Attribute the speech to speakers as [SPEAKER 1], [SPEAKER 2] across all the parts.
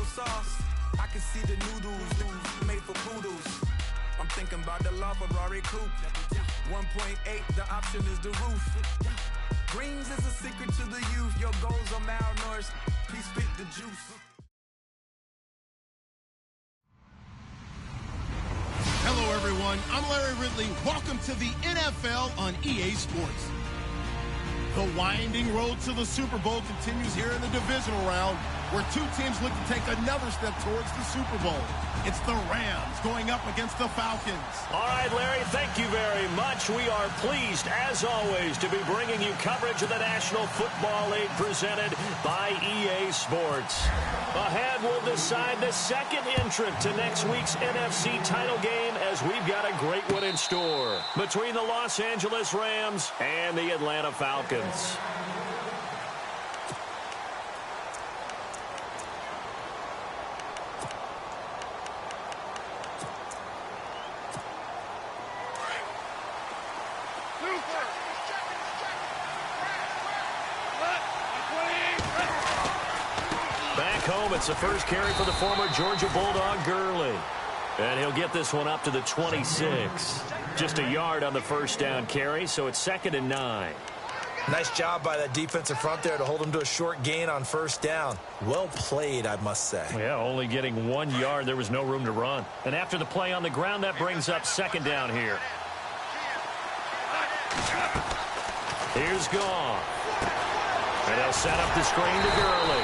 [SPEAKER 1] sauce. I can see the noodles made for poodles. I'm thinking about the LaFerrari coupe. 1.8, the option is the roof. Greens is a secret to the youth. Your goals are malnourished. Please spit the juice.
[SPEAKER 2] Hello, everyone. I'm Larry Ridley. Welcome to the NFL on EA Sports. The winding road to the Super Bowl continues here in the divisional round, where two teams look to take another step towards the Super Bowl. It's the Rams going up against the Falcons.
[SPEAKER 3] All right, Larry, thank you very much. We are pleased, as always, to be bringing you coverage of the National Football League presented by EA Sports. Ahead, we'll decide the second entrant to next week's NFC title game, as we've got a great one in store between the Los Angeles Rams and the Atlanta Falcons. Back home, it's the first carry for the former Georgia Bulldog, Gurley. And he'll get this one up to the 26. Just a yard on the first down carry, so it's 2nd and 9.
[SPEAKER 4] Nice job by that defensive front there to hold him to a short gain on first down. Well played, I must say.
[SPEAKER 3] Yeah, only getting 1 yard. There was no room to run. And after the play on the ground, that brings up 2nd down here. Here's Goff. And they'll set up the screen to Gurley.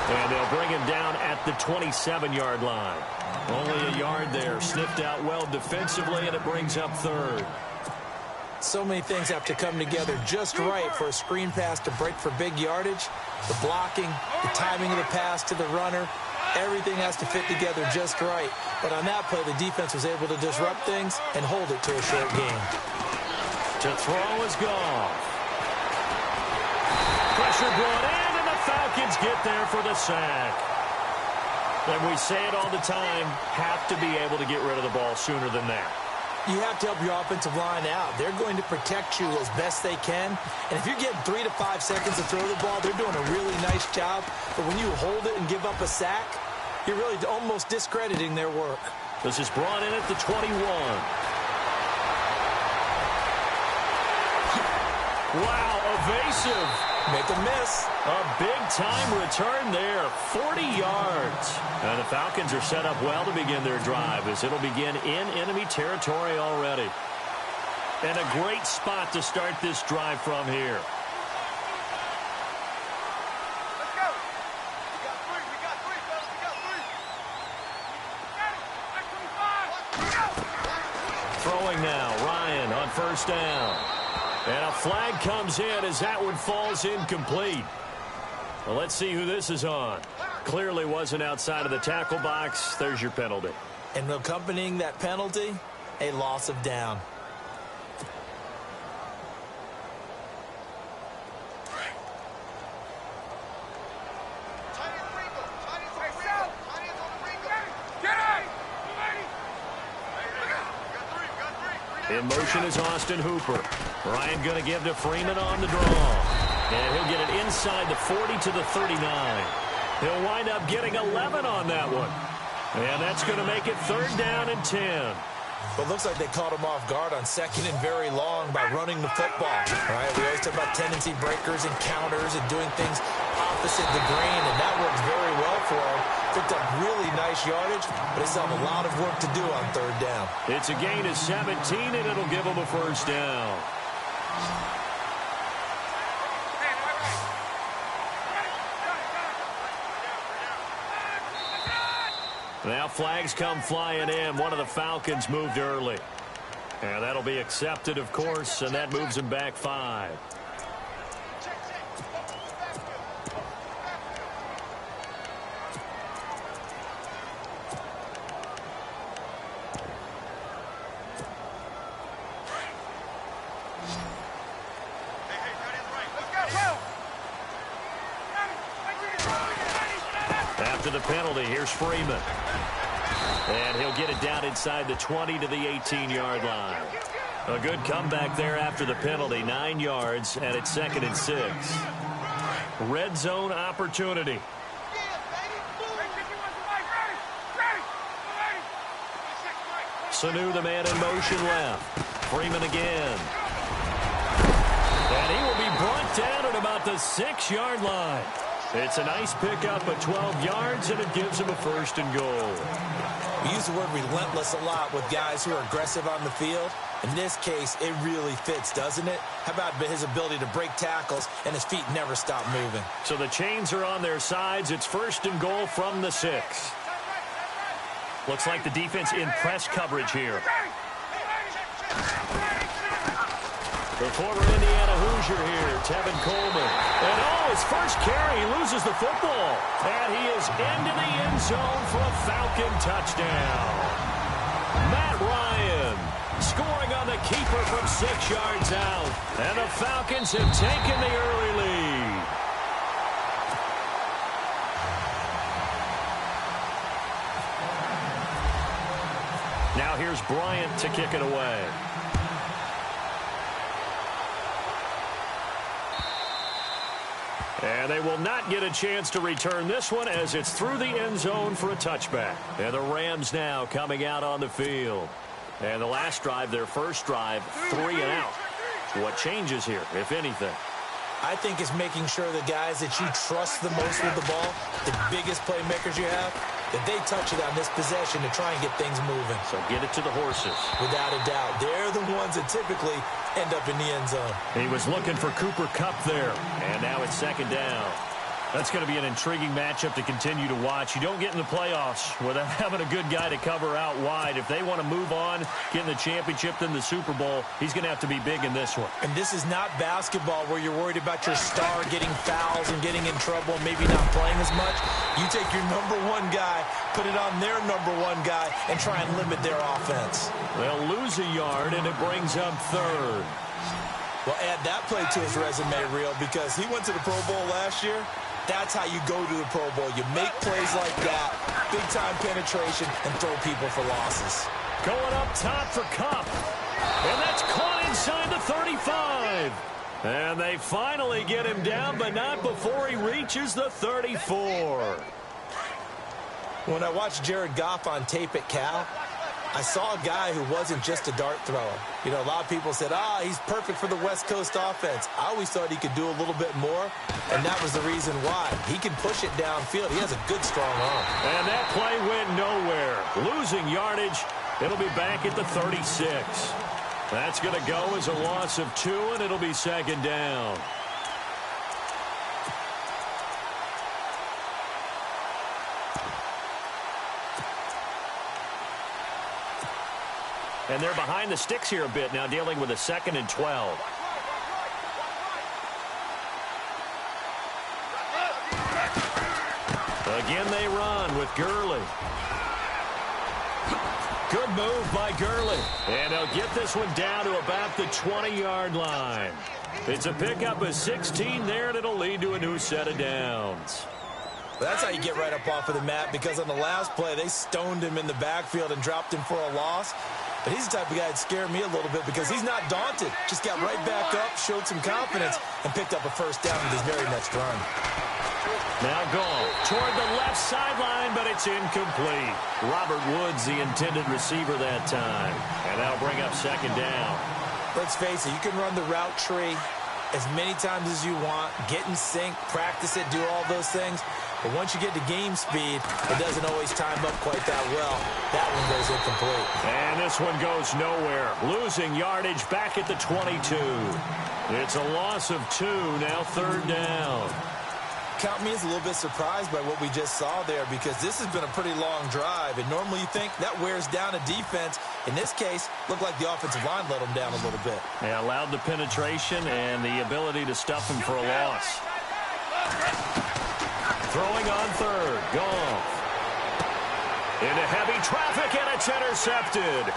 [SPEAKER 3] And they'll bring him down at the 27-yard line. Only a yard there. Sniffed out well defensively, and it brings up 3rd.
[SPEAKER 4] So many things have to come together just right for a screen pass to break for big yardage. The blocking, the timing of the pass to the runner, everything has to fit together just right. But on that play, the defense was able to disrupt things and hold it to a short gain.
[SPEAKER 3] To throw is Goff. Pressure brought in, and the Falcons get there for the sack. And we say it all the time, have to be able to get rid of the ball sooner than that.
[SPEAKER 4] You have to help your offensive line out. They're going to protect you as best they can. And if you're getting 3 to 5 seconds to throw the ball, they're doing a really nice job. But when you hold it and give up a sack, you're really almost discrediting their work.
[SPEAKER 3] This is brought in at the 21. Wow, evasive.
[SPEAKER 4] Make a miss.
[SPEAKER 3] A big-time return there, 40 yards. And the Falcons are set up well to begin their drive, as it'll begin in enemy territory already. And a great spot to start this drive from here.
[SPEAKER 5] Let's go. We got 3. We got 3, fellas. We got 3.
[SPEAKER 3] Throwing now, Ryan on first down. And a flag comes in as that one falls incomplete. Well, let's see who this is on. Clearly wasn't outside of the tackle box. There's your penalty.
[SPEAKER 4] And accompanying that penalty, a loss of down.
[SPEAKER 3] In motion is Austin Hooper. Ryan going to give to Freeman on the draw. And he'll get it inside the 40 to the 39. He'll wind up getting 11 on that one. And that's going to make it 3rd down and 10.
[SPEAKER 4] But it looks like they caught him off guard on 2nd and very long by running the football. Right? We always talk about tendency breakers and counters and doing things opposite the grain, and that works very well for him. Picked up really nice yardage, but he still have a lot of work to do on 3rd down.
[SPEAKER 3] It's a gain of 17, and it'll give him a first down. Now flags come flying in. One of the Falcons moved early. And that'll be accepted, of course, and that moves him back 5. After the penalty, here's Freeman. And he'll get it down inside the 20 to the 18-yard line. A good comeback there after the penalty, 9 yards, and it's 2nd and 6. Red zone opportunity. Sanu, the man in motion left. Freeman again. And he will be brought down at about the 6-yard line. It's a nice pickup of 12 yards, and it gives him a 1st and goal.
[SPEAKER 4] We use the word relentless a lot with guys who are aggressive on the field. In this case, it really fits, doesn't it? How about his ability to break tackles and his feet never stop moving?
[SPEAKER 3] So the chains are on their sides. It's 1st and goal from the 6. Looks like the defense in press coverage here. The former Indiana Hoosier here, Tevin Coleman. And his first carry, he loses the football. And he is into the end zone for a Falcon touchdown. Matt Ryan scoring on the keeper from 6 yards out. And the Falcons have taken the early lead. Now here's Bryant to kick it away. And they will not get a chance to return this one as it's through the end zone for a touchback. And the Rams now coming out on the field. And the last drive, their first drive, 3 and out. What changes here, if anything?
[SPEAKER 4] I think it's making sure the guys that you trust the most with the ball, the biggest playmakers you have, that they touch it on this possession to try and get things moving.
[SPEAKER 3] So get it to the horses.
[SPEAKER 4] Without a doubt. They're the ones that typically end up in the end zone.
[SPEAKER 3] He was looking for Cooper Kupp there. And now it's 2nd down. That's going to be an intriguing matchup to continue to watch. You don't get in the playoffs without having a good guy to cover out wide. If they want to move on, get in the championship, then the Super Bowl, he's going to have to be big in this one.
[SPEAKER 4] And this is not basketball where you're worried about your star getting fouls and getting in trouble, maybe not playing as much. You take your #1 guy, put it on their #1 guy, and try and limit their offense.
[SPEAKER 3] They'll lose a yard, and it brings up 3rd.
[SPEAKER 4] Well, add that play to his resume reel because he went to the Pro Bowl last year. That's how you go to the Pro Bowl. You make plays like that, big-time penetration, and throw people for losses.
[SPEAKER 3] Going up top for Kupp. And that's caught inside the 35. And they finally get him down, but not before he reaches the 34.
[SPEAKER 4] When I watched Jared Goff on tape at Cal, I saw a guy who wasn't just a dart thrower. You know, a lot of people said, he's perfect for the West Coast offense. I always thought he could do a little bit more, and that was the reason why. He can push it downfield. He has a good, strong arm.
[SPEAKER 3] And that play went nowhere. Losing yardage. It'll be back at the 36. That's going to go as a loss of 2, and it'll be 2nd down. And they're behind the sticks here a bit now, dealing with a 2nd and 12. Again, they run with Gurley. Good move by Gurley. And they'll get this one down to about the 20-yard line. It's a pickup of 16 there, and it'll lead to a new set of downs.
[SPEAKER 4] That's how you get right up off of the mat, because on the last play, they stoned him in the backfield and dropped him for a loss. But he's the type of guy that scared me a little bit because he's not daunted. Just got right back up, showed some confidence, and picked up a 1st down with his very next run.
[SPEAKER 3] Now Goff toward the left sideline, but it's incomplete. Robert Woods, the intended receiver that time. And that'll bring up 2nd down.
[SPEAKER 4] Let's face it, you can run the route tree as many times as you want, get in sync, practice it, do all those things. But once you get to game speed, it doesn't always time up quite that well. That one goes incomplete.
[SPEAKER 3] And this one goes nowhere. Losing yardage back at the 22. It's a loss of 2, now 3rd down.
[SPEAKER 4] Count me as a little bit surprised by what we just saw there, because this has been a pretty long drive, and normally you think that wears down a defense. In this case, looked like the offensive line let them down a little bit.
[SPEAKER 3] They allowed the penetration and the ability to stuff them for a loss. Throwing on 3rd, Goff. Into heavy traffic, and it's intercepted.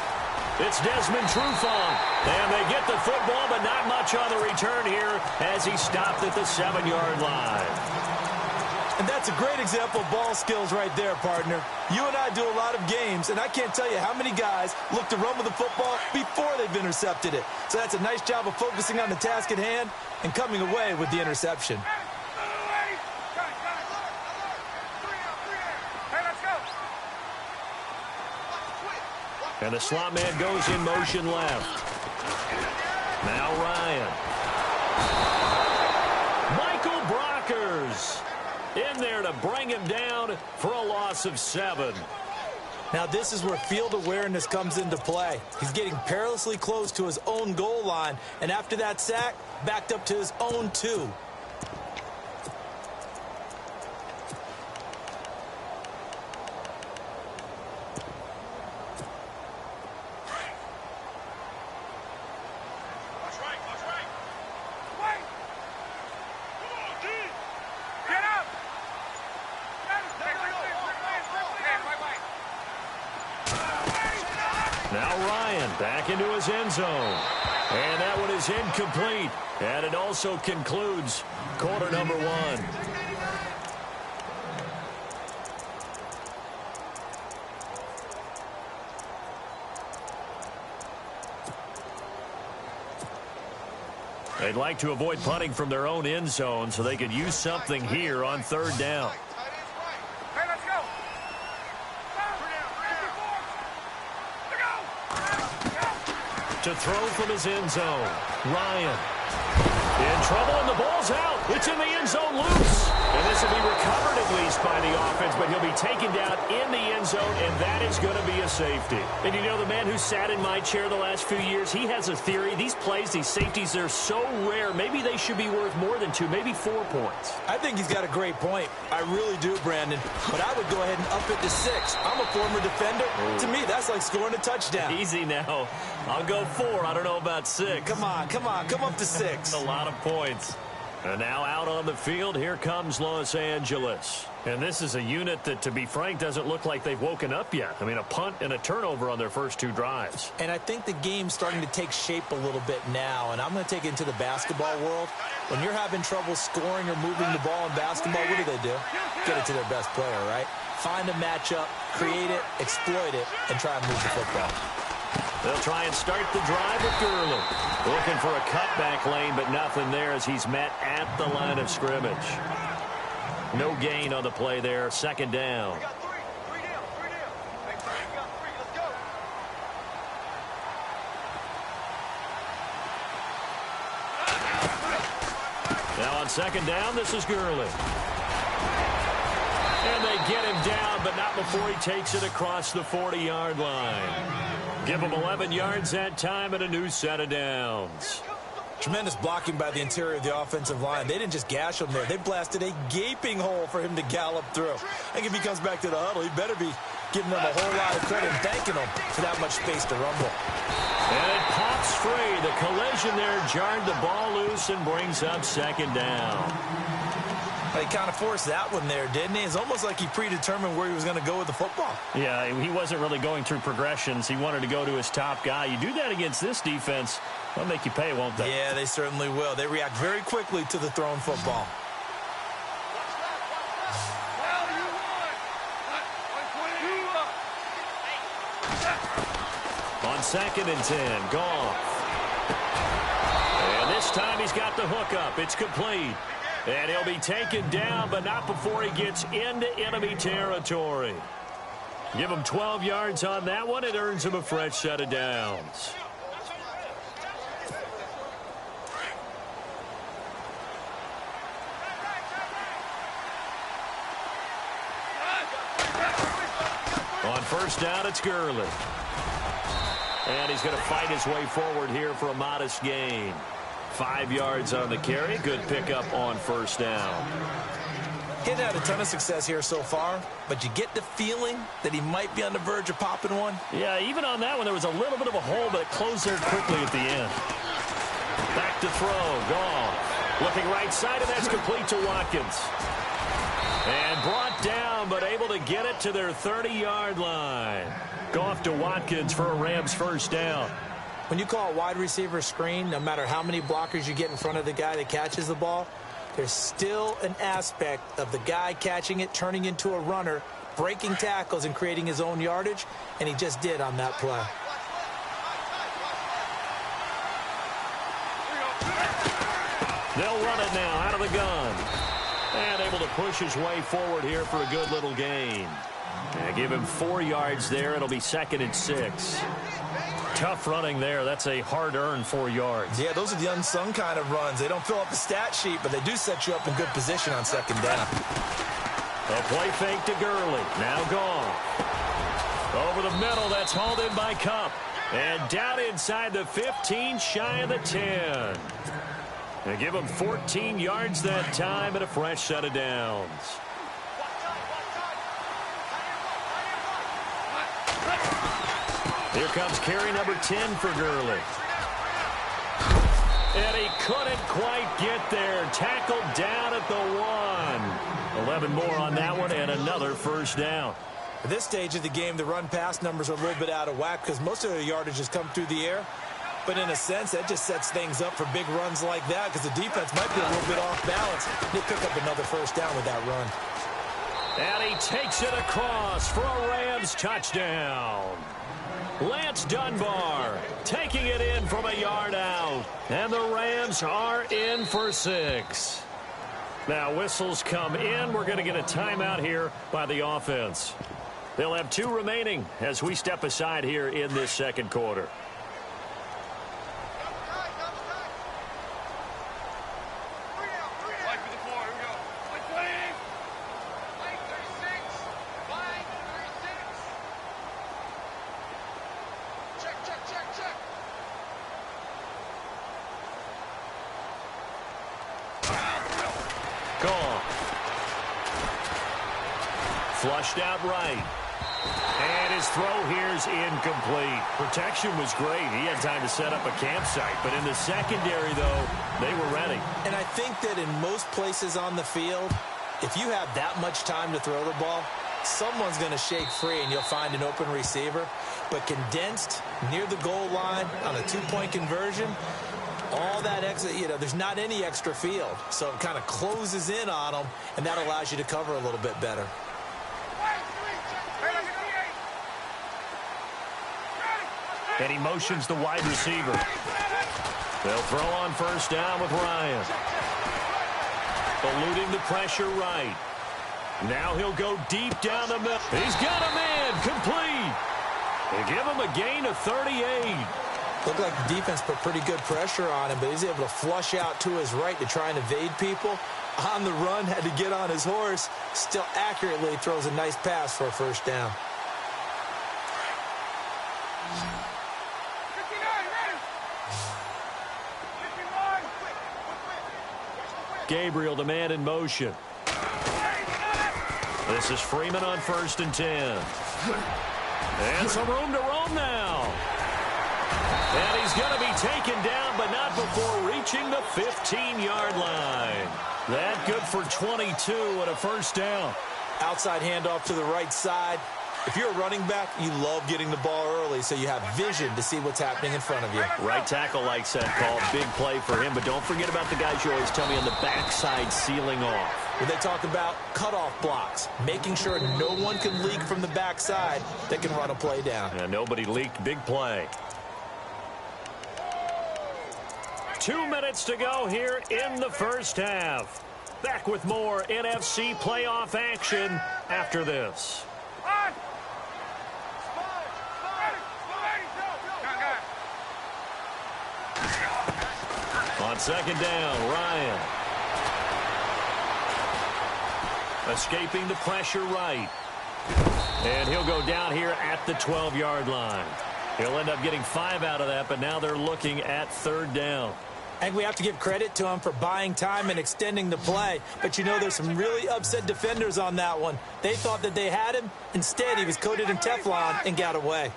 [SPEAKER 3] It's Desmond Trufant, and they get the football, but not much on the return here as he stopped at the 7-yard line.
[SPEAKER 4] And that's a great example of ball skills right there, partner. You and I do a lot of games, and I can't tell you how many guys look to run with the football before they've intercepted it. So that's a nice job of focusing on the task at hand and coming away with the interception.
[SPEAKER 3] And the slot man goes in motion left. Now Ryan. Michael Brockers in there to bring him down for a loss of 7.
[SPEAKER 4] Now this is where field awareness comes into play. He's getting perilously close to his own goal line, and after that sack, backed up to his own 2.
[SPEAKER 3] Now Ryan back into his end zone. And that one is incomplete. And it also concludes quarter number 1. They'd like to avoid punting from their own end zone so they could use something here on 3rd down.
[SPEAKER 5] Hey, let's go.
[SPEAKER 3] To throw from his end zone. Ryan in trouble, and the ball's out. It's in the end zone loose. And this will be recovered at least by the offense, but he'll be taken down in the end zone, and that is going to be a safety. And you know, the man who sat in my chair the last few years, he has a theory. These plays, these safeties, they're so rare. Maybe they should be worth more than 2, maybe 4 points.
[SPEAKER 4] I think he's got a great point. I really do, Brandon. But I would go ahead and up it to 6. I'm a former defender. Ooh. To me, that's like scoring a touchdown.
[SPEAKER 3] Easy now. I'll go 4. I don't know about 6.
[SPEAKER 4] Come on. Come up to 6.
[SPEAKER 3] A lot of points. And now out on the field, here comes Los Angeles. And this is a unit that, to be frank, doesn't look like they've woken up yet. I mean, a punt and a turnover on their first 2 drives.
[SPEAKER 4] And I think the game's starting to take shape a little bit now. And I'm going to take it into the basketball world. When you're having trouble scoring or moving the ball in basketball, what do? Get it to their best player, right? Find a matchup, create it, exploit it, and try and move the football.
[SPEAKER 3] They'll try and start the drive with Gurley. Looking for a cutback lane, but nothing there as he's met at the line of scrimmage. No gain on the play there. 2nd down.
[SPEAKER 5] We got 3. 3 down. 3 down. Hey, we got 3. Let's go.
[SPEAKER 3] Now on 2nd down, this is Gurley. And they get him down, but not before he takes it across the 40-yard line. Give him 11 yards that time and a new set of downs.
[SPEAKER 4] Tremendous blocking by the interior of the offensive line. They didn't just gash him there. They blasted a gaping hole for him to gallop through. I think if he comes back to the huddle, he better be giving them a whole lot of credit and thanking them for that much space to rumble.
[SPEAKER 3] And it pops free. The collision there jarred the ball loose and brings up 2nd down.
[SPEAKER 4] But he kind of forced that one there, didn't he? It's almost like he predetermined where he was going to go with the football.
[SPEAKER 3] Yeah, he wasn't really going through progressions. He wanted to go to his top guy. You do that against this defense, they'll make you pay, won't they?
[SPEAKER 4] Yeah, they certainly will. They react very quickly to the thrown football.
[SPEAKER 3] On 2nd and 10, Goff. And this time he's got the hook up. It's complete. And he'll be taken down, but not before he gets into enemy territory. Give him 12 yards on that one. It earns him a fresh set of downs. On 1st down, it's Gurley. And he's going to fight his way forward here for a modest gain. 5 yards on the carry. Good pickup on 1st down.
[SPEAKER 4] He hasn't had a ton of success here so far, but you get the feeling that he might be on the verge of popping one.
[SPEAKER 3] Yeah, even on that one, there was a little bit of a hole, but it closed there quickly at the end. Back to throw. Goff. Looking right side, and that's complete to Watkins. And brought down, but able to get it to their 30-yard line. Goff to Watkins for a Rams 1st down.
[SPEAKER 4] When you call a wide receiver screen, no matter how many blockers you get in front of the guy that catches the ball, there's still an aspect of the guy catching it, turning into a runner, breaking tackles and creating his own yardage, and he just did on that play.
[SPEAKER 3] They'll run it now out of the gun. And able to push his way forward here for a good little gain. They give him 4 yards there. It'll be 2nd and 6. Tough running there. That's a hard-earned 4 yards.
[SPEAKER 4] Yeah, those are the unsung kind of runs. They don't fill up the stat sheet, but they do set you up in good position on 2nd down.
[SPEAKER 3] A play fake to Gurley. Now gone. Over the middle, that's hauled in by Cup. And down inside the 15, shy of the 10. They give him 14 yards that time and a fresh set of downs. Here comes carry number 10 for Gurley. And he couldn't quite get there. Tackled down at the 1. 11 more on that one and another first down.
[SPEAKER 4] At this stage of the game, the run-pass numbers are a little bit out of whack because most of the yardage has come through the air. But in a sense, that just sets things up for big runs like that because the defense might be a little bit off balance. They pick up another first down with that run.
[SPEAKER 3] And he takes it across for a Rams touchdown. Lance Dunbar taking it in from a yard out. And the Rams are in for 6. Now whistles come in. We're going to get a timeout here by the offense. They'll have 2 remaining as we step aside here in this second quarter. Flushed out right. And his throw here's incomplete. Protection was great. He had time to set up a campsite. But in the secondary, though, they were ready.
[SPEAKER 4] And I think that in most places on the field, if you have that much time to throw the ball, someone's going to shake free and you'll find an open receiver. But condensed near the goal line on a 2-point conversion, all that extra, there's not any extra field. So it kind of closes in on them, and that allows you to cover a little bit better.
[SPEAKER 3] And he motions the wide receiver. They'll throw on first down with Ryan. Eluding the pressure right. Now he'll go deep down the middle. He's got a man complete. They give him a gain of 38.
[SPEAKER 4] Looked like the defense put pretty good pressure on him, but he's able to flush out to his right to try and evade people. On the run, had to get on his horse. Still accurately throws a nice pass for a first down.
[SPEAKER 3] Gabriel, the man in motion. This is Freeman on 1st and 10. And some room to roam now. And he's going to be taken down, but not before reaching the 15-yard line. That good for 22 and a first down.
[SPEAKER 4] Outside handoff to the right side. If you're a running back, you love getting the ball early so you have vision to see what's happening in front of you.
[SPEAKER 3] Right tackle likes that call. Big play for him, but don't forget about the guys you always tell me on the backside sealing off.
[SPEAKER 4] When they talk about cutoff blocks, making sure no one can leak from the backside that can run a play down.
[SPEAKER 3] And nobody leaked. Big play. 2 minutes to go here in the first half. Back with more NFC playoff action after this. On second down, Ryan. Escaping the pressure right. And he'll go down here at the 12-yard line. He'll end up getting 5 out of that, but now they're looking at 3rd down.
[SPEAKER 4] And we have to give credit to him for buying time and extending the play. But there's some really upset defenders on that one. They thought that they had him. Instead, he was coated in Teflon and got away.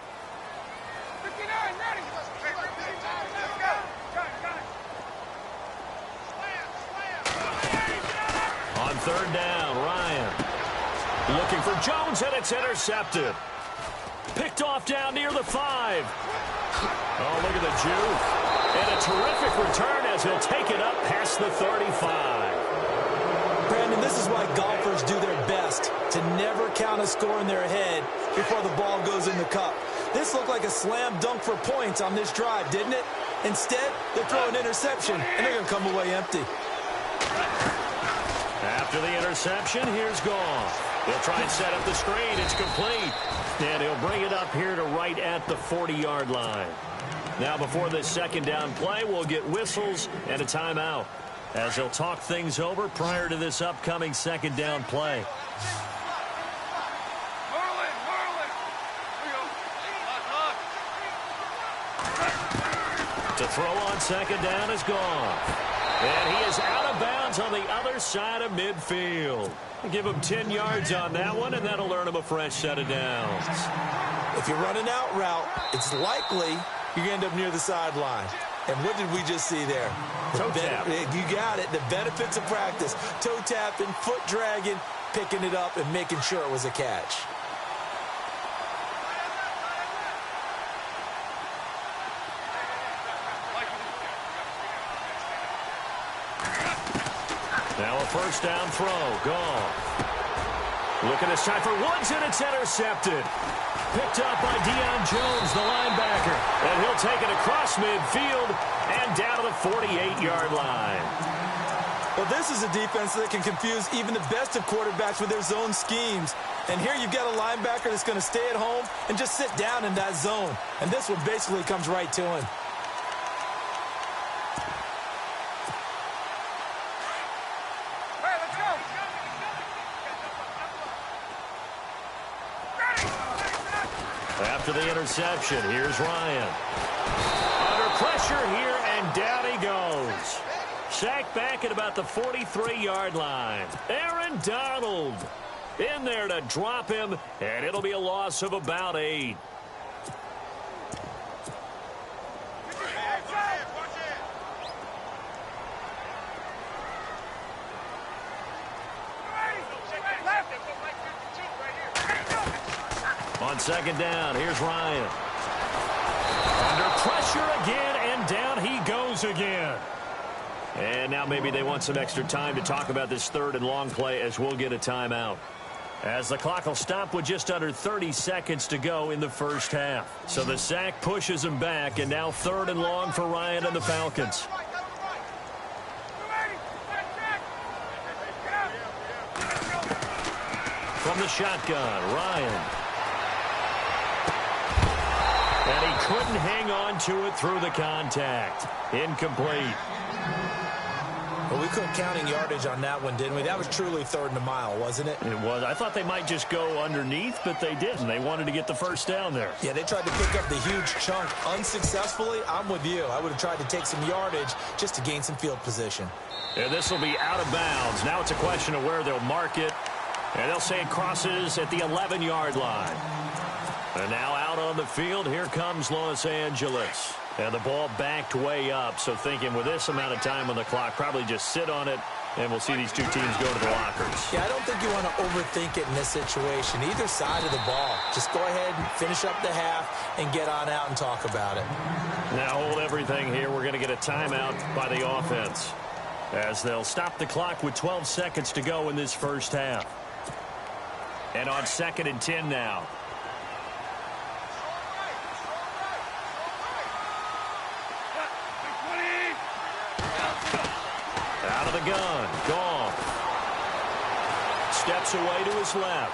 [SPEAKER 3] On 3rd down, Ryan. Looking for Jones, and it's intercepted. Picked off down near the 5. Oh, look at the juke. And a terrific return as he'll take it up past the 35.
[SPEAKER 4] Brandon, this is why golfers do their best to never count a score in their head before the ball goes in the cup. This looked like a slam dunk for points on this drive, didn't it? Instead, they throw an interception, and they're going to come away empty.
[SPEAKER 3] After the interception, here's Goff. He'll try and set up the screen. It's complete. And he'll bring it up here to right at the 40-yard line. Now, before this second down play, we'll get whistles and a timeout as they'll talk things over prior to this upcoming second down play. To throw on second down is gone. And he is out of bounds on the other side of midfield. Give him 10 yards on that one, and that'll earn him a fresh set of downs.
[SPEAKER 4] If you're running out route, it's likely you're going to end up near the sideline. And what did we just see there?
[SPEAKER 3] Toe tap.
[SPEAKER 4] You got it. The benefits of practice. Toe tapping, foot dragging, picking it up, and making sure it was a catch.
[SPEAKER 3] Now a first down throw. Gone. Looking this time for Woods, and it's intercepted. Picked up by Deion Jones, the linebacker. And he'll take it across midfield and down to the 48-yard line.
[SPEAKER 4] Well, this is a defense that can confuse even the best of quarterbacks with their zone schemes. And here you've got a linebacker that's going to stay at home and just sit down in that zone. And this one basically comes right to him.
[SPEAKER 3] After the interception, here's Ryan. Under pressure here, and down he goes. Sacked back at about the 43-yard line. Aaron Donald in there to drop him, and it'll be a loss of about 8. On second down, here's Ryan. Under pressure again, and down he goes again. And now maybe they want some extra time to talk about this third and long play as we'll get a timeout. As the clock will stop with just under 30 seconds to go in the first half. So the sack pushes him back, and now third and long for Ryan and the Falcons. From the shotgun, Ryan. And he couldn't hang on to it through the contact. Incomplete.
[SPEAKER 4] Well, we couldn't counting yardage on that one, didn't we? That was truly third and a mile, wasn't it?
[SPEAKER 3] It was. I thought they might just go underneath, but they didn't. They wanted to get the first down there.
[SPEAKER 4] Yeah, they tried to pick up the huge chunk unsuccessfully. I'm with you. I would have tried to take some yardage just to gain some field position.
[SPEAKER 3] And this will be out of bounds. Now it's a question of where they'll mark it. And they'll say it crosses at the 11-yard line. And now out on the field, here comes Los Angeles. And the ball backed way up, so thinking with this amount of time on the clock, probably just sit on it, and we'll see these two teams go to the lockers.
[SPEAKER 4] Yeah, I don't think you want to overthink it in this situation. Either side of the ball. Just go ahead and finish up the half and get on out and talk about it.
[SPEAKER 3] Now hold everything here. We're going to get a timeout by the offense as they'll stop the clock with 12 seconds to go in this first half. And on 2nd and 10 now. Out of the gun. Goff. Steps away to his left.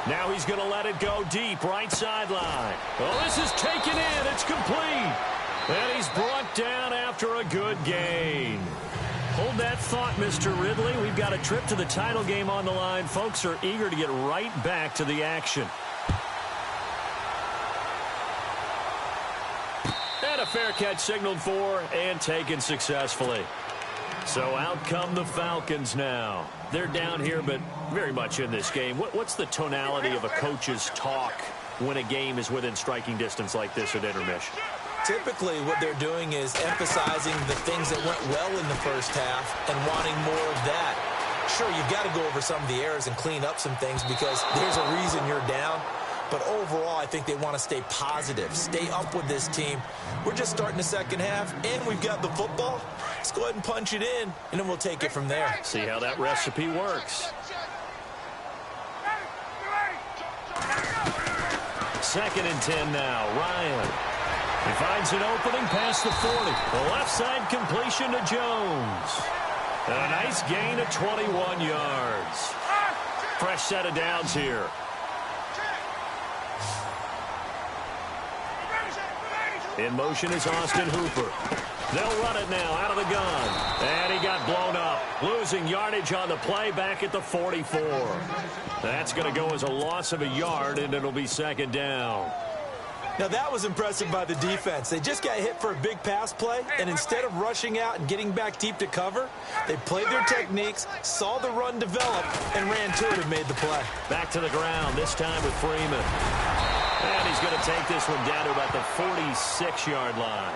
[SPEAKER 3] Now he's going to let it go deep. Right sideline. Oh, this is taken in. It's complete. And he's brought down after a good gain. Hold that thought, Mr. Ridley. We've got a trip to the title game on the line. Folks are eager to get right back to the action. And a fair catch signaled for and taken successfully. So out come the Falcons now. They're down here, but very much in this game. What's the tonality of a coach's talk when a game is within striking distance like this at intermission?
[SPEAKER 4] Typically, what they're doing is emphasizing the things that went well in the first half and wanting more of that. Sure, you've got to go over some of the errors and clean up some things because there's a reason you're down. But overall, I think they want to stay positive, stay up with this team. We're just starting the second half, and we've got the football. Let's go ahead and punch it in, and then we'll take it from there.
[SPEAKER 3] See how that recipe works. 2nd and 10 now. Ryan. He finds an opening past the 40. The left side completion to Jones. And a nice gain of 21 yards. Fresh set of downs here. In motion is Austin Hooper. They'll run it now out of the gun. And he got blown up. Losing yardage on the play back at the 44. That's going to go as a loss of a yard, and it'll be second down.
[SPEAKER 4] Now, that was impressive by the defense. They just got hit for a big pass play, and instead of rushing out and getting back deep to cover, they played their techniques, saw the run develop, and ran to it and made the play.
[SPEAKER 3] Back to the ground, this time with Freeman. And he's going to take this one down to about the 46-yard line.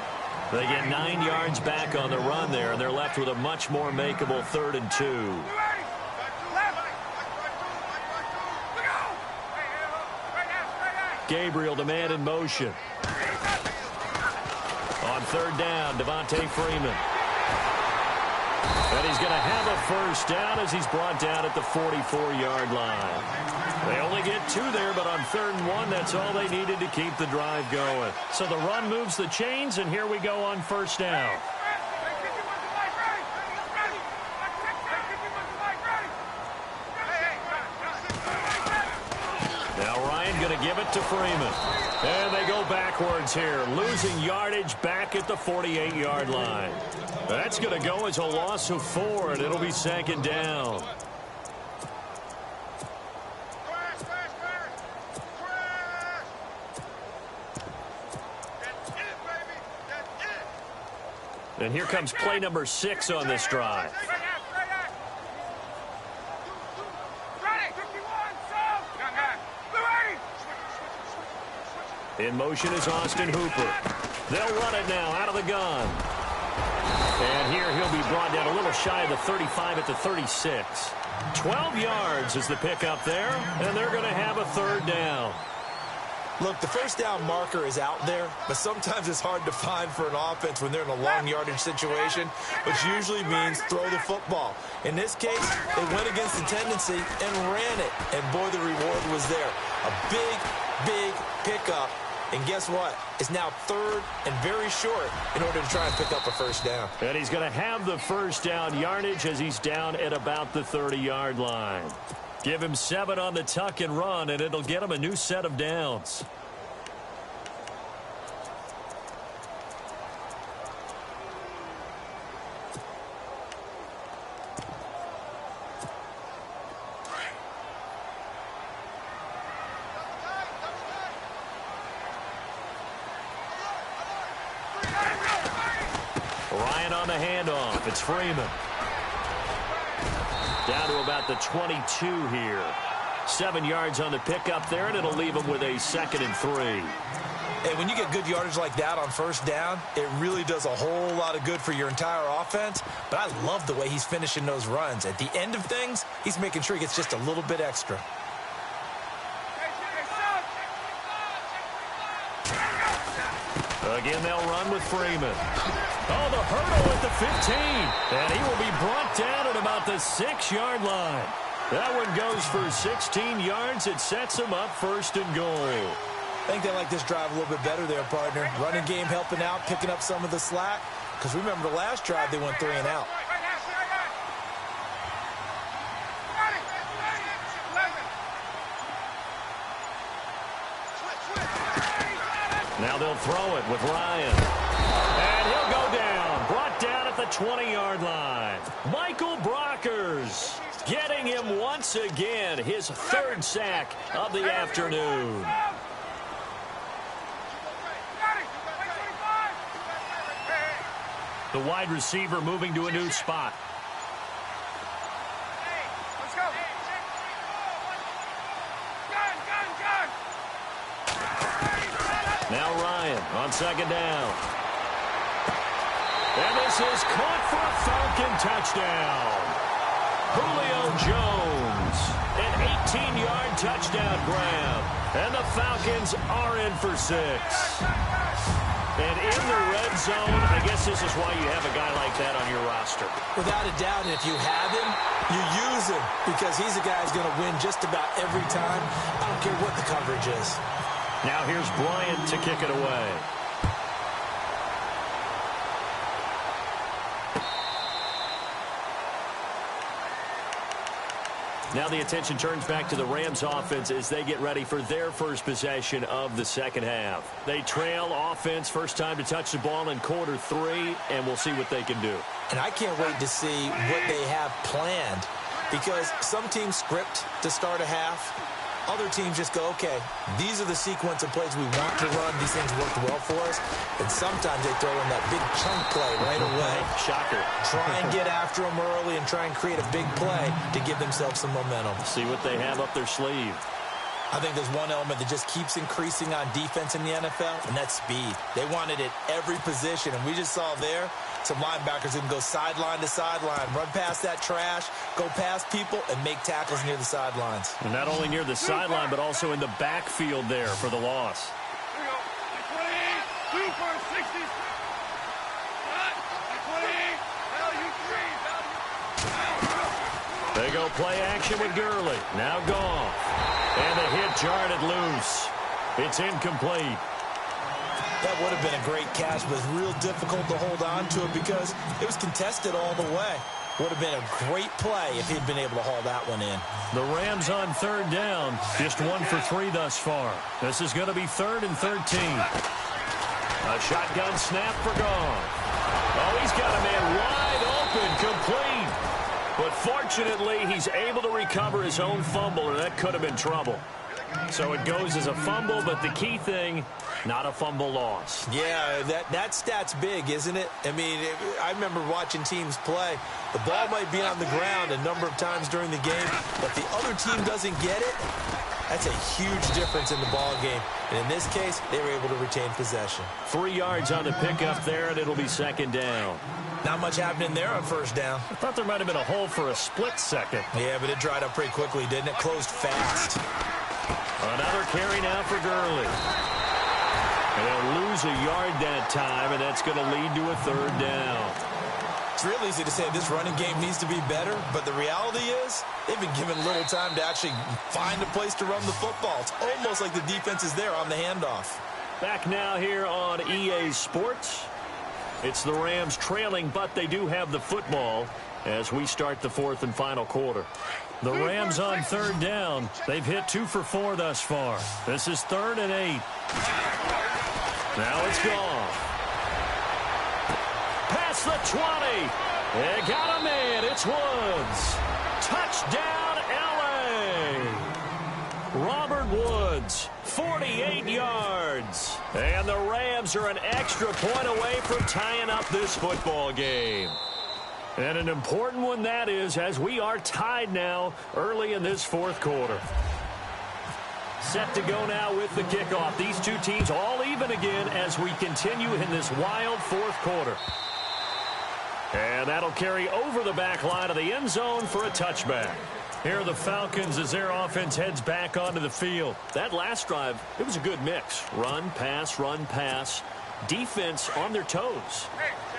[SPEAKER 3] They get 9 yards back on the run there, and they're left with a much more makeable 3rd and 2. Gabriel, the man in motion. On 3rd down, Devontae Freeman. And he's going to have a first down as he's brought down at the 44-yard line. They only get 2 there, but on 3rd and 1, that's all they needed to keep the drive going. So the run moves the chains, and here we go on 1st down. Now Ryan going to give it to Freeman. And they go backwards here, losing yardage back at the 48-yard line. That's going to go as a loss of 4, and it'll be 2nd down. And here comes play number 6 on this drive. In motion is Austin Hooper. They'll run it now out of the gun. And here he'll be brought down a little shy of the 35 at the 36. 12 yards is the pickup there, and they're going to have a 3rd down.
[SPEAKER 4] Look, the first down marker is out there, but sometimes it's hard to find for an offense when they're in a long yardage situation, which usually means throw the football. In this case, they went against the tendency and ran it, and boy, the reward was there. A big, big pickup, and guess what? It's now 3rd and very short in order to try and pick up a first down.
[SPEAKER 3] And he's going to have the first down yardage as he's down at about the 30-yard line. Give him 7 on the tuck and run, and it'll get him a new set of downs. Ryan on the handoff. It's Freeman. Down to about the 22 here. 7 yards on the pickup there, and it'll leave him with a 2nd and 3.
[SPEAKER 4] And when you get good yardage like that on first down, it really does a whole lot of good for your entire offense. But I love the way he's finishing those runs. At the end of things, he's making sure he gets just a little bit extra.
[SPEAKER 3] Again, they'll run with Freeman. Oh, the hurdle at the 15. And he will be brought down at about the 6-yard line. That one goes for 16 yards. It sets him up 1st and goal.
[SPEAKER 4] I think they like this drive a little bit better there, partner. Running game helping out, picking up some of the slack. Because remember, the last drive, they went 3 and out.
[SPEAKER 3] Now they'll throw it with Ryan. And he'll go down. Brought down at the 20-yard line. Michael Brockers getting him once again. His 3rd sack of the afternoon. The wide receiver moving to a new spot. Now Ryan on 2nd down. And this is caught for a Falcon touchdown. Julio Jones, an 18-yard touchdown grab. And the Falcons are in for 6. And in the red zone, I guess this is why you have a guy like that on your roster.
[SPEAKER 4] Without a doubt, and if you have him, you use him because he's a guy who's going to win just about every time. I don't care what the coverage is.
[SPEAKER 3] Now here's Bryant to kick it away. Now the attention turns back to the Rams offense as they get ready for their first possession of the second half. They trail offense, first time to touch the ball in quarter 3, and we'll see what they can do.
[SPEAKER 4] And I can't wait to see what they have planned, because some teams script to start a half. Other teams just go, okay, these are the sequence of plays we want to run. These things worked well for us. And sometimes they throw in that big chunk play right away.
[SPEAKER 3] Shocker.
[SPEAKER 4] Try and get after them early and try and create a big play to give themselves some momentum.
[SPEAKER 3] See what they have up their sleeve.
[SPEAKER 4] I think there's one element that just keeps increasing on defense in the NFL, and that's speed. They want it at every position, and we just saw there some linebackers who can go sideline to sideline, run past that trash, go past people, and make tackles near the sidelines.
[SPEAKER 3] And not only near the sideline, but also in the backfield there for the loss.
[SPEAKER 5] Here we go. 2 for 60.
[SPEAKER 3] They go play action with Gurley. Now gone. And the hit jarred loose. It's incomplete.
[SPEAKER 4] That would have been a great catch, but it's real difficult to hold on to it because it was contested all the way. Would have been a great play if he'd been able to haul that one in.
[SPEAKER 3] The Rams on third down. Just 1 for 3 thus far. This is going to be 3rd and 13. A shotgun snap for Goff. Oh, he's got a man wide open, complete. But fortunately, he's able to recover his own fumble, and that could have been trouble. So it goes as a fumble, but the key thing, not a fumble loss.
[SPEAKER 4] Yeah, that stat's big, isn't it? I mean, I remember watching teams play. The ball might be on the ground a number of times during the game, but the other team doesn't get it. That's a huge difference in the ball game. And in this case, they were able to retain possession.
[SPEAKER 3] 3 yards on the pickup there, and it'll be 2nd down.
[SPEAKER 4] Not much happening there on first down.
[SPEAKER 3] I thought there might have been a hole for a split second.
[SPEAKER 4] Yeah, but it dried up pretty quickly, didn't it? Closed fast.
[SPEAKER 3] Another carry now for Gurley. And they'll lose a yard that time, and that's going to lead to a 3rd down.
[SPEAKER 4] It's real easy to say this running game needs to be better, but the reality is they've been given little time to actually find a place to run the football. It's almost like the defense is there on the handoff.
[SPEAKER 3] Back now here on EA Sports. It's the Rams trailing, but they do have the football as we start the 4th and final quarter. The Rams on 3rd down. They've hit 2 for 4 thus far. This is 3rd and 8. Now it's gone. Past the 20. They got a man. It's Woods. Touchdown, L.A. Robert Woods, 48 yards. And the Rams are an extra point away from tying up this football game. And an important one that is, as we are tied now early in this 4th quarter. Set to go now with the kickoff. These two teams all even again as we continue in this wild 4th quarter. And that'll carry over the back line of the end zone for a touchback. Here are the Falcons as their offense heads back onto the field. That last drive, it was a good mix. Run, pass, defense on their toes.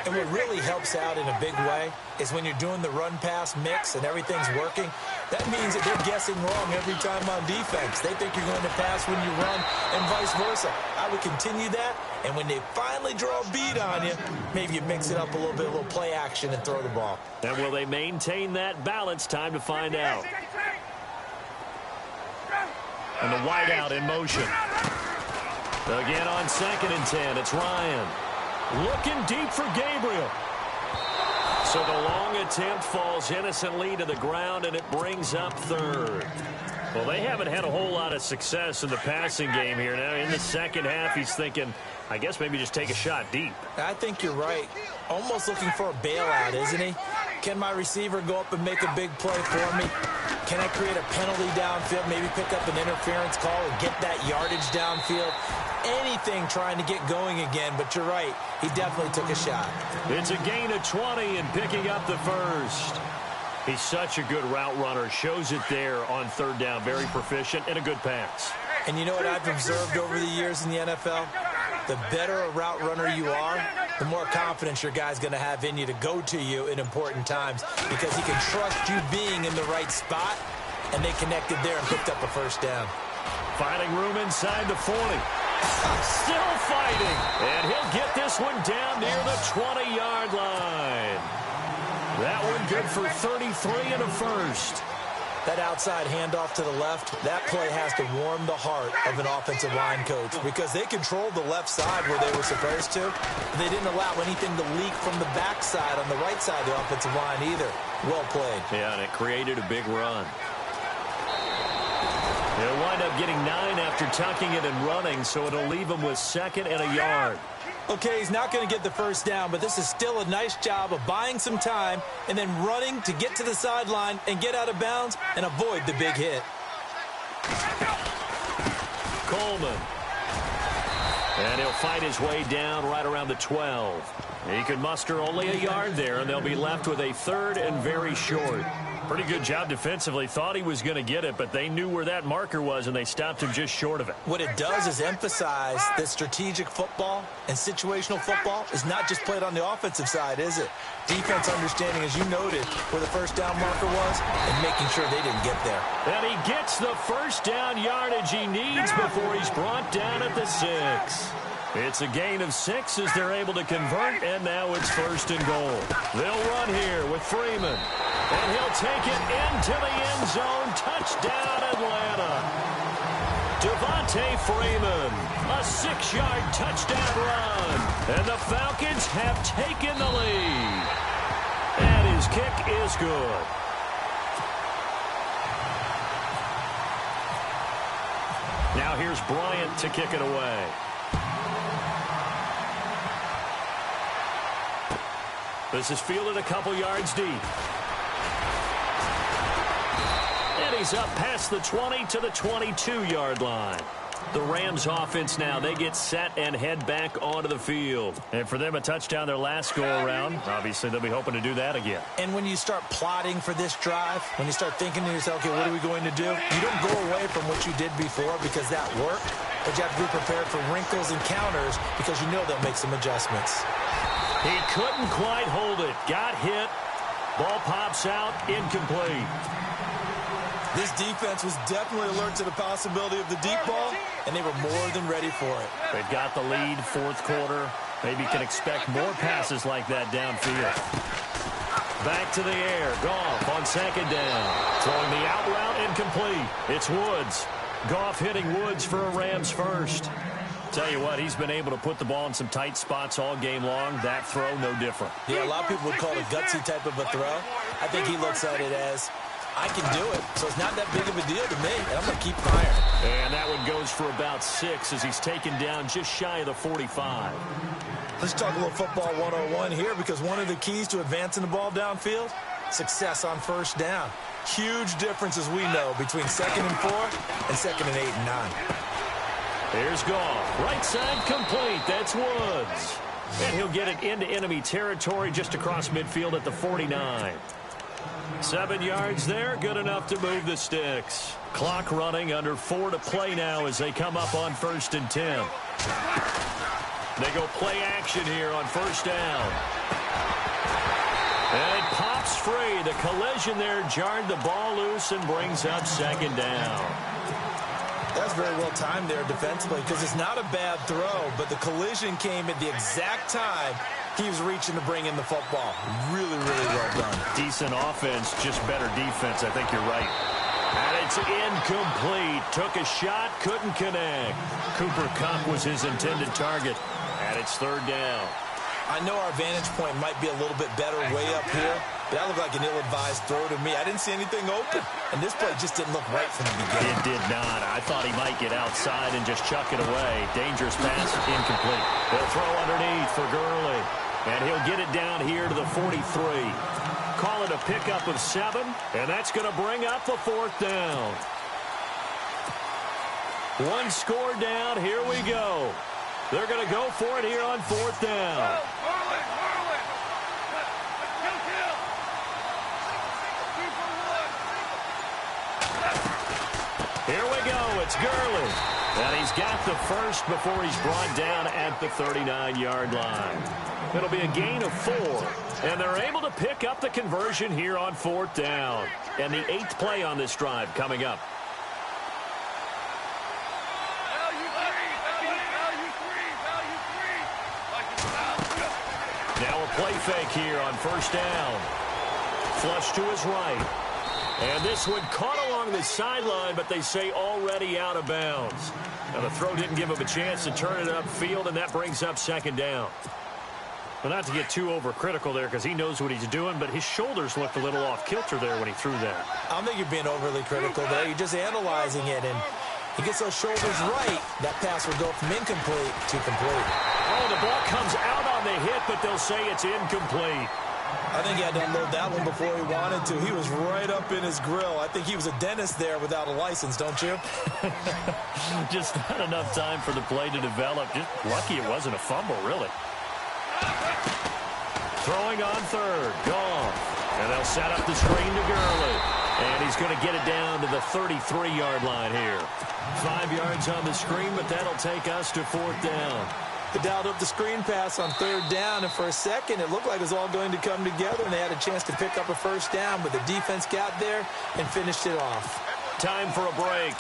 [SPEAKER 4] And what really helps out in a big way is when you're doing the run-pass mix and everything's working, that means that they're guessing wrong every time on defense. They think you're going to pass when you run and vice versa. I would continue that, and when they finally draw a beat on you, maybe you mix it up a little bit, a little play action and throw the ball.
[SPEAKER 3] And will they maintain that balance? Time to find out. And the wideout in motion. Again on 2nd and 10, it's Ryan. Looking deep for Gabriel. So the long attempt falls innocently to the ground, and it brings up 3rd. Well, they haven't had a whole lot of success in the passing game here. Now, in the second half, he's thinking, I guess maybe just take a shot deep.
[SPEAKER 4] I think you're right. Almost looking for a bailout, isn't he? Can my receiver go up and make a big play for me? Can I create a penalty downfield, maybe pick up an interference call and get that yardage downfield? Anything trying to get going again, but you're right. He definitely took a shot.
[SPEAKER 3] It's a gain of 20 and picking up the 1st. He's such a good route runner. Shows it there on 3rd down. Very proficient and a good pass.
[SPEAKER 4] And you know what I've observed over the years in the NFL? The better a route runner you are, the more confidence your guy's going to have in you to go to you in important times because he can trust you being in the right spot, and they connected there and picked up a 1st down.
[SPEAKER 3] Finding room inside the 40. Still fighting. And he'll get this one down near the 20-yard line. That one good for 33 and a 1st.
[SPEAKER 4] That outside handoff to the left, that play has to warm the heart of an offensive line coach because they controlled the left side where they were supposed to. They didn't allow anything to leak from the backside on the right side of the offensive line either. Well played.
[SPEAKER 3] Yeah, and it created a big run. They'll wind up getting 9 after tucking it and running, so it'll leave them with 2nd and a yard.
[SPEAKER 4] Okay, he's not going to get the first down, but this is still a nice job of buying some time and then running to get to the sideline and get out of bounds and avoid the big hit.
[SPEAKER 3] Coleman. And he'll fight his way down right around the 12. He could muster only a yard there, and they'll be left with a 3rd and very short. Pretty good job defensively. Thought he was going to get it, but they knew where that marker was, and they stopped him just short of it.
[SPEAKER 4] What it does is emphasize that strategic football and situational football is not just played on the offensive side, is it? Defense understanding, as you noted, where the first down marker was and making sure they didn't get there.
[SPEAKER 3] And he gets the first down yardage he needs before he's brought down at the 6. It's a gain of 6 as they're able to convert, and now it's 1st and goal. They'll run here with Freeman. And he'll take it into the end zone. Touchdown, Atlanta. Devontae Freeman, a 6-yard touchdown run. And the Falcons have taken the lead. And his kick is good. Now here's Bryant to kick it away. This is fielded a couple yards deep. And he's up past the 20 to the 22-yard line. The Rams offense now, they get set and head back onto the field. And for them, a touchdown their last go-around. Obviously, they'll be hoping to do that again.
[SPEAKER 4] And when you start plotting for this drive, when you start thinking to yourself, okay, what are we going to do? You don't go away from what you did before because that worked. But you have to be prepared for wrinkles and counters because you know they'll make some adjustments.
[SPEAKER 3] He couldn't quite hold it. Got hit. Ball pops out. Incomplete.
[SPEAKER 4] This defense was definitely alert to the possibility of the deep ball, and they were more than ready for it.
[SPEAKER 3] They've got the lead, 4th quarter. Maybe can expect more passes like that downfield. Back to the air. Goff on 2nd down. Throwing the out route incomplete. It's Woods. Goff hitting Woods for a Rams first. Tell you what, he's been able to put the ball in some tight spots all game long. That throw, no different.
[SPEAKER 4] Yeah, a lot of people would call it a gutsy type of a throw. I think he looks at it as, I can do it, so it's not that big of a deal to me, and I'm going to keep firing.
[SPEAKER 3] And that one goes for about 6 as he's taken down just shy of the 45.
[SPEAKER 4] Let's talk a little football 101 here because one of the keys to advancing the ball downfield, success on 1st down. Huge difference, as we know, between 2nd and 4 and 2nd and 8 and 9.
[SPEAKER 3] Here's Goff. Right side complete. That's Woods. And he'll get it into enemy territory just across midfield at the 49. 7 yards there. Good enough to move the sticks. Clock running, under 4 to play now as they come up on 1st and 10. They go play action here on 1st down. And it pops free. The collision there jarred the ball loose and brings up 2nd down.
[SPEAKER 4] That's very well timed there defensively because it's not a bad throw, but the collision came at the exact time he was reaching to bring in the football. Really, really well done.
[SPEAKER 3] Decent offense, just better defense. I think you're right. And it's incomplete. Took a shot, couldn't connect. Cooper Kupp was his intended target. And it's 3rd down.
[SPEAKER 4] I know our vantage point might be a little bit better way up here, but that looked like an ill-advised throw to me. I didn't see anything open, and this play just didn't look right from the beginning.
[SPEAKER 3] It did not. I thought he might get outside and just chuck it away. Dangerous pass, incomplete. They'll throw underneath for Gurley, and he'll get it down here to the 43. Call it a pickup of 7, and that's going to bring up the 4th down. 1 score down. Here we go. They're going to go for it here on 4th down. Here we go. It's Gurley. And he's got the first before he's brought down at the 39-yard line. It'll be a gain of 4. And they're able to pick up the conversion here on 4th down. And the 8th play on this drive coming up. Now a play fake here on 1st down. Flush to his right. And this one caught along the sideline, but they say already out of bounds. Now, the throw didn't give him a chance to turn it upfield, and that brings up second down. Well, not to get too overcritical there because he knows what he's doing, but his shoulders looked a little off kilter there when he threw that.
[SPEAKER 4] I don't think you're being overly critical there. You're just analyzing it, and he gets those shoulders right. That pass will go from incomplete to complete.
[SPEAKER 3] Oh, the ball comes out on the hit, but they'll say it's incomplete.
[SPEAKER 4] I think he had to unload that one before he wanted to. He was right up in his grill. I think he was a dentist there without a license, don't you?
[SPEAKER 3] Just not enough time for the play to develop. Just lucky it wasn't a fumble, really. Throwing on third. Gone. And they'll set up the screen to Gurley. And he's going to get it down to the 33-yard line here. 5 yards on the screen, but that'll take us to fourth down.
[SPEAKER 4] They dialed up the screen pass on third down, and for a second it looked like it was all going to come together, and they had a chance to pick up a first down, but the defense got there and finished it off.
[SPEAKER 3] Time for a break.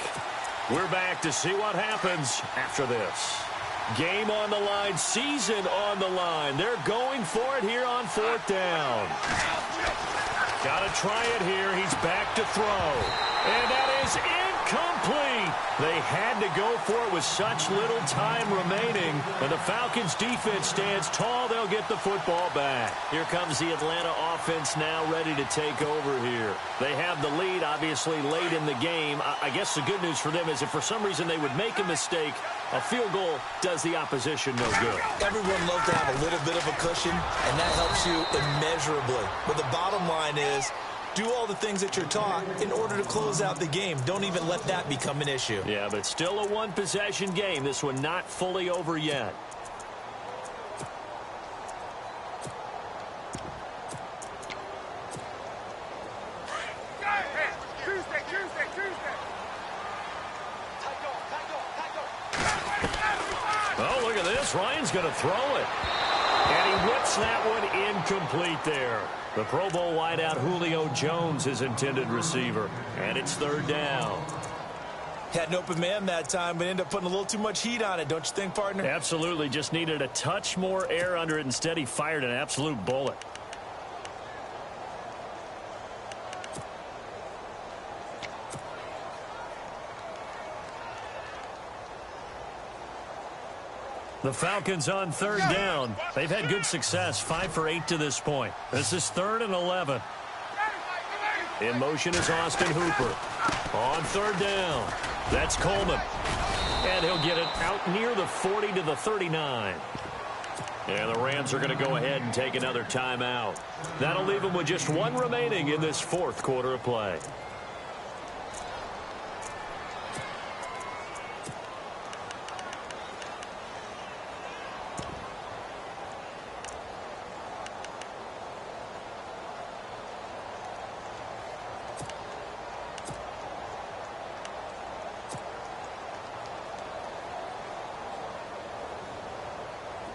[SPEAKER 3] We're back to see what happens after this. Game on the line, season on the line. They're going for it here on fourth down. Got to try it here. He's back to throw. And that is incomplete. They had to go for it with such little time remaining. And the Falcons defense stands tall. They'll get the football back. Here comes the Atlanta offense now ready to take over here. They have the lead, obviously, late in the game. I guess the good news for them is if for some reason they would make a mistake, a field goal does the opposition no good.
[SPEAKER 4] Everyone loves to have a little bit of a cushion, and that helps you immeasurably. But the bottom line is, do all the things that you're taught in order to close out the game. Don't even let that become an issue.
[SPEAKER 3] Yeah, but still a one-possession game. This one not fully over yet. Oh, look at this. Ryan's going to throw it. And he whips that one incomplete there. The Pro Bowl wideout Julio Jones is intended receiver. And it's third down.
[SPEAKER 4] Had an open man that time, but ended up putting a little too much heat on it, don't you think, partner?
[SPEAKER 3] Absolutely. Just needed a touch more air under it. Instead, he fired an absolute bullet. The Falcons on third down. They've had good success, 5 for 8 to this point. This is 3rd and 11. In motion is Austin Hooper. On third down, that's Coleman. And he'll get it out near the 40 to the 39. And the Rams are going to go ahead and take another timeout. That'll leave them with just one remaining in this fourth quarter of play.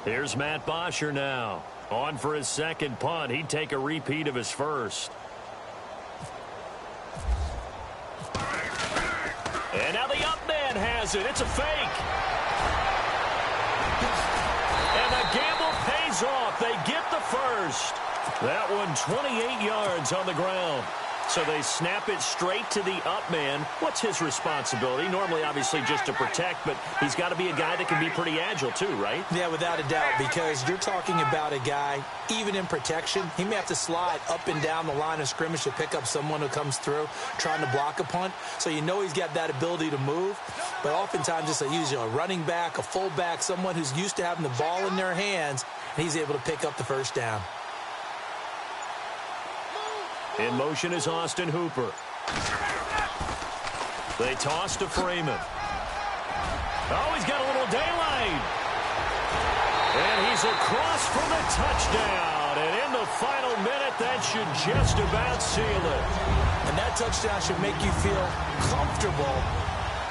[SPEAKER 3] Here's Matt Bosher now. On for his second punt. He'd take a repeat of his first. And now the up man has it. It's a fake. And the gamble pays off. They get the first. That one 28 yards on the ground. So they snap it straight to the up man. What's his responsibility? Normally, obviously, just to protect, but he's got to be a guy that can be pretty agile too, right?
[SPEAKER 4] Yeah, without a doubt, because you're talking about a guy, even in protection, he may have to slide up and down the line of scrimmage to pick up someone who comes through trying to block a punt. So you know he's got that ability to move, but oftentimes it's usually a running back, a fullback, someone who's used to having the ball in their hands, and he's able to pick up the first down.
[SPEAKER 3] In motion is Austin Hooper. They toss to Freeman. Oh, he's got a little daylight. And he's across for the touchdown. And in the final minute, that should just about seal it.
[SPEAKER 4] And that touchdown should make you feel comfortable.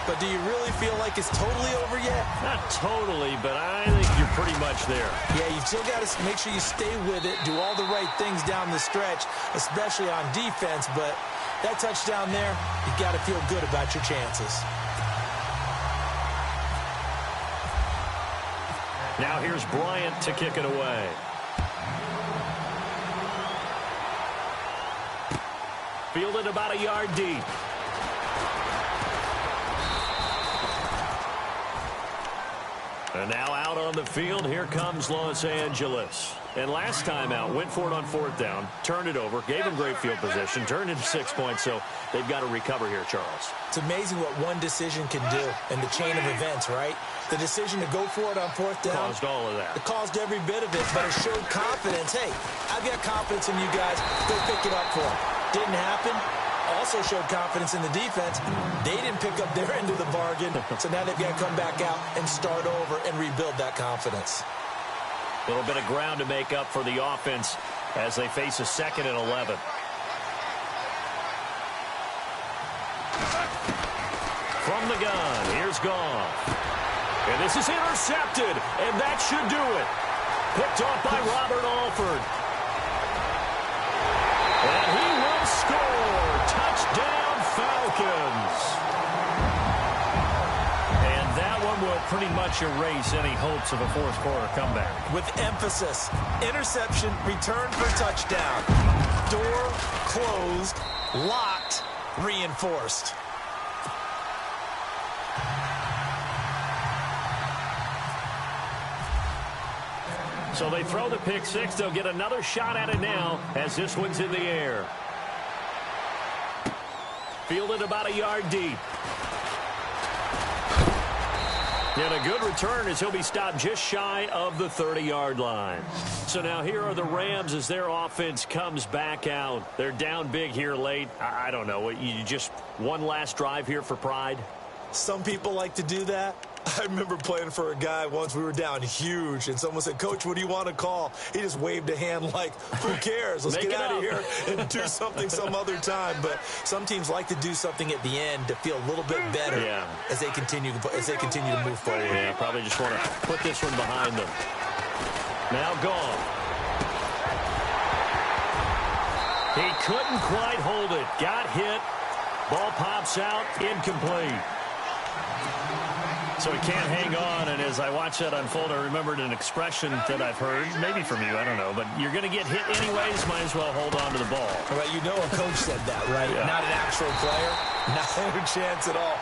[SPEAKER 4] But do you really feel like it's totally over yet?
[SPEAKER 3] Not totally, but I think you're pretty much there.
[SPEAKER 4] Yeah, you've still got to make sure you stay with it, do all the right things down the stretch, especially on defense. But that touchdown there, you've got to feel good about your chances.
[SPEAKER 3] Now here's Bryant to kick it away. Fielded about a yard deep. And now out on the field, here comes Los Angeles. And last time out, went for it on 4th down, turned it over, gave him great field position, turned into 6 points, so they've got to recover here, Charles.
[SPEAKER 4] It's amazing what one decision can do in the chain of events, right? The decision to go for it on 4th down.
[SPEAKER 3] Caused all of that.
[SPEAKER 4] It caused every bit of it, but it showed confidence. Hey, I've got confidence in you guys. Go pick it up for them. Didn't happen. Also showed confidence in the defense. They didn't pick up their end of the bargain, so now they've got to come back out and start over and rebuild that confidence.
[SPEAKER 3] A little bit of ground to make up for the offense as they face a 2nd and 11. From the gun, here's Goff. And this is intercepted, and that should do it. Picked off by Robert Alford. And he will score. Touchdown, Falcons. And that one will pretty much erase any hopes of a 4th quarter comeback.
[SPEAKER 4] With emphasis, interception, return for touchdown. Door closed, locked, reinforced.
[SPEAKER 3] So they throw the pick 6. They'll get another shot at it now as this one's in the air. Fielded about a yard deep. And a good return as he'll be stopped just shy of the 30-yard line. So now here are the Rams as their offense comes back out. They're down big here late. I don't know. You just one last drive here for pride?
[SPEAKER 4] Some people like to do that. I remember playing for a guy once. We were down huge, and someone said, "Coach, what do you want to call?" He just waved a hand like, who cares? Let's get out of here and do something some other time. But some teams like to do something at the end to feel a little bit better as they continue to move forward.
[SPEAKER 3] Yeah, probably just want to put this one behind them. Now gone. He couldn't quite hold it. Got hit. Ball pops out. Incomplete. So he can't hang on, and as I watch that unfold, I remembered an expression that I've heard, maybe from you, I don't know, but you're going to get hit anyways, might as well hold on to the ball.
[SPEAKER 4] Well, you know a coach said that, right? Yeah. Not an actual player. No chance at all.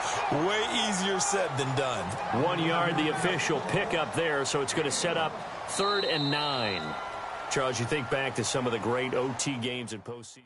[SPEAKER 4] Way easier said than done.
[SPEAKER 3] 1 yard, the official pickup there, so it's going to set up 3rd and 9. Charles, you think back to some of the great OT games in postseason.